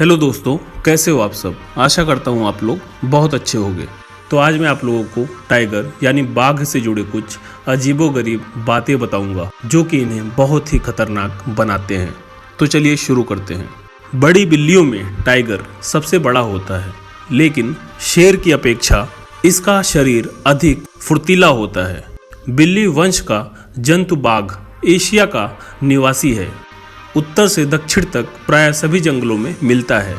Hello दोस्तों, कैसे हो आप सब। आशा करता हूँ आप लोग बहुत अच्छे होंगे। तो आज मैं आप लोगों को टाइगर यानी बाघ से जुड़े कुछ अजीबोगरीब बातें बताऊंगा जो कि इन्हें बहुत ही खतरनाक बनाते हैं। तो चलिए शुरू करते हैं। बड़ी बिल्लियों में टाइगर सबसे बड़ा होता है, लेकिन शेर की अपेक्षा इसका शरीर अधिक फुर्तीला होता है। बिल्ली वंश का जंतु बाघ एशिया का निवासी है। उत्तर से दक्षिण तक प्राय सभी जंगलों में मिलता है।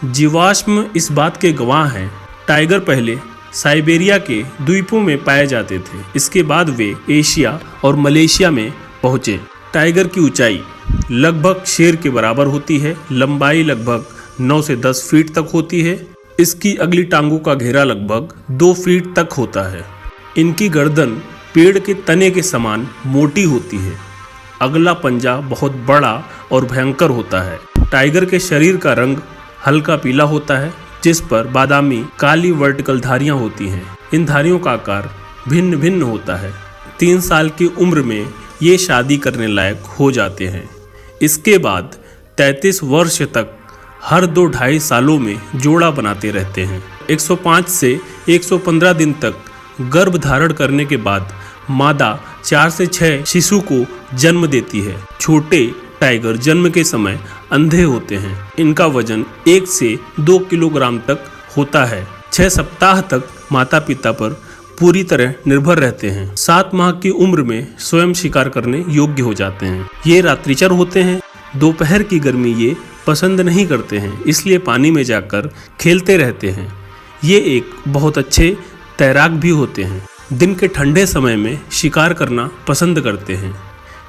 जीवाश्म इस बात के गवाह हैं। टाइगर पहले साइबेरिया के द्वीपों में पाए जाते थे। इसके बाद वे एशिया और मलेशिया में पहुँचे। टाइगर की ऊंचाई लगभग शेर के बराबर होती है। लंबाई लगभग 9 से 10 फीट तक होती है। इसकी अगली टांगों का घेरा लगभग 2 फीट तक होता है। इनकी गर्दन पेड़ के तने के समान मोटी होती है। अगला पंजा बहुत बड़ा और भयंकर होता है। टाइगर के शरीर का रंग हल्का पीला होता है, जिस पर बादामी काली वर्टिकल धारियां होती हैं। इन धारियों का आकार भिन्न भिन्न होता है। 3 साल की उम्र में ये शादी करने लायक हो जाते हैं। इसके बाद 33 वर्ष तक हर 2-2.5 सालों में जोड़ा बनाते रहते हैं। 105 से 115 दिन तक गर्भ धारण करने के बाद मादा 4 से 6 शिशु को जन्म देती है। छोटे टाइगर जन्म के समय अंधे होते हैं। इनका वजन 1 से 2 किलोग्राम तक होता है। 6 सप्ताह तक माता पिता पर पूरी तरह निर्भर रहते हैं। 7 माह की उम्र में स्वयं शिकार करने योग्य हो जाते हैं। ये रात्रिचर होते हैं। दोपहर की गर्मी ये पसंद नहीं करते हैं, इसलिए पानी में जाकर खेलते रहते हैं। ये एक बहुत अच्छे तैराक भी होते हैं। दिन के ठंडे समय में शिकार करना पसंद करते हैं।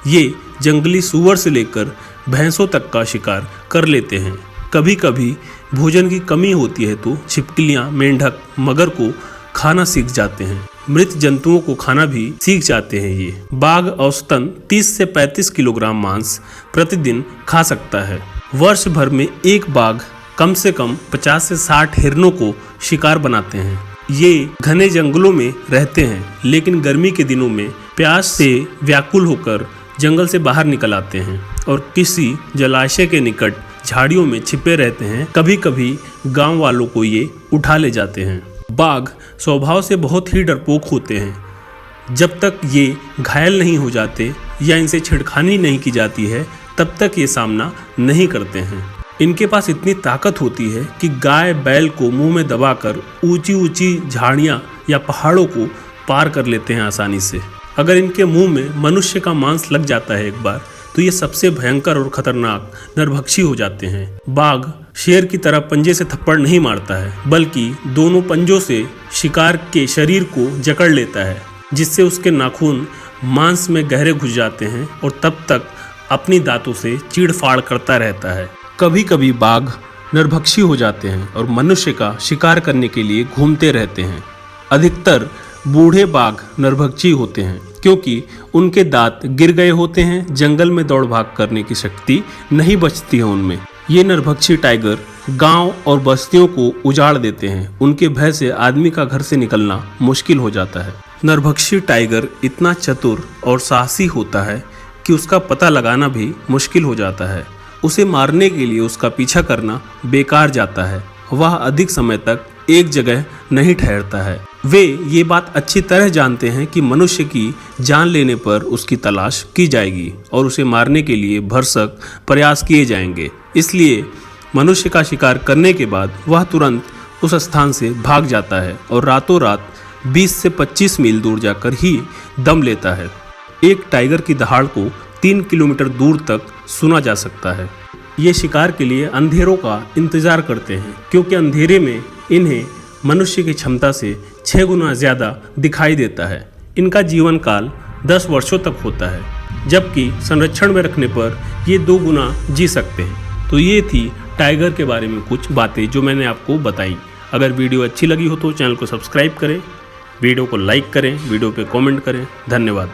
ये जंगली सूअर से लेकर भैंसों तक का शिकार कर लेते हैं। कभी कभी भोजन की कमी होती है तो छिपकलियाँ, मेंढक, मगर को खाना सीख जाते हैं। मृत जंतुओं को खाना भी सीख जाते हैं। ये बाघ औसतन 30 से 35 किलोग्राम मांस प्रतिदिन खा सकता है। वर्ष भर में एक बाघ कम से कम 50 से 60 हिरणों को शिकार बनाते हैं। ये घने जंगलों में रहते हैं, लेकिन गर्मी के दिनों में प्यास से व्याकुल होकर जंगल से बाहर निकल आते हैं और किसी जलाशय के निकट झाड़ियों में छिपे रहते हैं। कभी कभी गांव वालों को ये उठा ले जाते हैं। बाघ स्वभाव से बहुत ही डरपोक होते हैं। जब तक ये घायल नहीं हो जाते या इनसे छेड़खानी नहीं की जाती है, तब तक ये सामना नहीं करते हैं। इनके पास इतनी ताकत होती है कि गाय बैल को मुंह में दबाकर ऊंची ऊंची झाड़ियाँ या पहाड़ों को पार कर लेते हैं आसानी से। अगर इनके मुंह में मनुष्य का मांस लग जाता है एक बार, तो ये सबसे भयंकर और खतरनाक नरभक्षी हो जाते हैं। बाघ शेर की तरह पंजे से थप्पड़ नहीं मारता है, बल्कि दोनों पंजों से शिकार के शरीर को जकड़ लेता है, जिससे उसके नाखून मांस में गहरे घुस जाते हैं और तब तक अपनी दांतों से चीड़-फाड़ करता रहता है। कभी कभी बाघ नरभक्षी हो जाते हैं और मनुष्य का शिकार करने के लिए घूमते रहते हैं। अधिकतर बूढ़े बाघ नरभक्षी होते हैं क्योंकि उनके दांत गिर गए होते हैं। जंगल में दौड़ भाग करने की शक्ति नहीं बचती है उनमें। ये नरभक्षी टाइगर गांव और बस्तियों को उजाड़ देते हैं। उनके भय से आदमी का घर से निकलना मुश्किल हो जाता है। नरभक्षी टाइगर इतना चतुर और साहसी होता है कि उसका पता लगाना भी मुश्किल हो जाता है। उसे मारने के लिए उसका पीछा करना बेकार जाता है। वह अधिक समय तक एक जगह नहीं ठहरता है। वे ये बात अच्छी तरह जानते हैं कि मनुष्य की जान लेने पर उसकी तलाश की जाएगी और उसे मारने के लिए भरसक प्रयास किए जाएंगे। इसलिए मनुष्य का शिकार करने के बाद वह तुरंत उस स्थान से भाग जाता है और रातों रात 20 से 25 मील दूर जाकर ही दम लेता है। एक टाइगर की दहाड़ को 3 किलोमीटर दूर तक सुना जा सकता है। ये शिकार के लिए अंधेरों का इंतजार करते हैं, क्योंकि अंधेरे में इन्हें मनुष्य की क्षमता से 6 गुना ज़्यादा दिखाई देता है। इनका जीवन काल 10 वर्षों तक होता है, जबकि संरक्षण में रखने पर ये 2 गुना जी सकते हैं। तो ये थी टाइगर के बारे में कुछ बातें जो मैंने आपको बताई। अगर वीडियो अच्छी लगी हो तो चैनल को सब्सक्राइब करें, वीडियो को लाइक करें, वीडियो पे कमेंट करें। धन्यवाद।